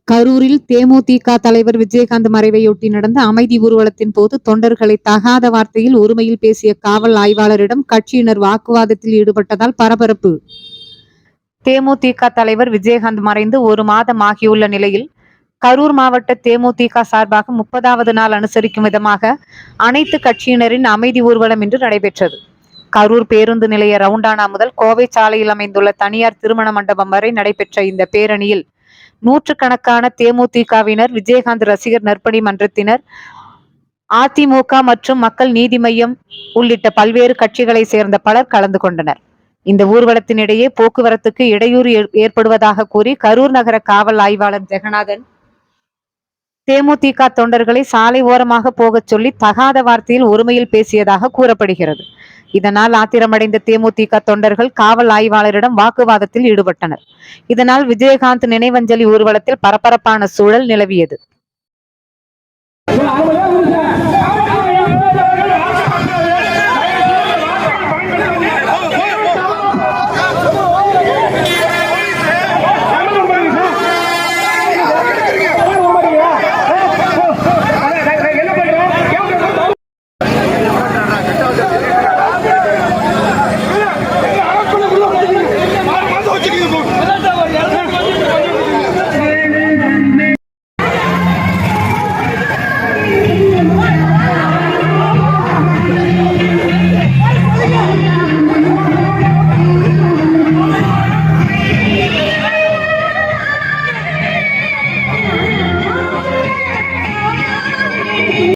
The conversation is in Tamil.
கரூரில் தேமுதிக தலைவர் விஜயகாந்த் மறைவையொட்டி நடந்த அமைதி ஊர்வலத்தின் போது தொண்டர்களை தகாத வார்த்தையில் ஒருமையில் பேசிய காவல் ஆய்வாளரிடம் கட்சியினர் வாக்குவாதத்தில் ஈடுபட்டதால் பரபரப்பு. தேமுதிக தலைவர் விஜயகாந்த் மறைந்து ஒரு மாதம் ஆகியுள்ள நிலையில் கரூர் மாவட்ட தேமுதிக சார்பாக 30வது நாள் அனுசரிக்கும் விதமாக அனைத்து கட்சியினரின் அமைதி ஊர்வலம் இன்று நடைபெற்றது. கரூர் பேருந்து நிலைய ரவுண்டானா முதல் கோவை சாலையில் அமைந்துள்ள தனியார் திருமண மண்டபம் வரை நடைபெற்ற இந்த பேரணியில் நூற்றுக்கணக்கான தேமுதிகவினர், விஜயகாந்த் ரசிகர் நற்பணி மன்றத்தினர், அதிமுக மற்றும் மக்கள் நீதி மய்யம் உள்ளிட்ட பல்வேறு கட்சிகளை சேர்ந்த பலர் கலந்து கொண்டனர். இந்த ஊர்வலத்தினிடையே போக்குவரத்துக்கு இடையூறு ஏற்படுவதாக கூறி கரூர் நகர காவல் ஆய்வாளர் ஜெகநாதன் தேமுதிக தொண்டர்களை சாலை ஓரமாக போகச் சொல்லி தகாத வார்த்தையில் ஒருமையில் பேசியதாக கூறப்படுகிறது. இதனால் ஆத்திரமடைந்த தேமுதிக தொண்டர்கள் காவல் ஆய்வாளரிடம் வாக்குவாதத்தில் ஈடுபட்டனர். இதனால் விஜயகாந்த் நினைவஞ்சலி ஊர்வலத்தில் பரபரப்பான சூழல் நிலவியது.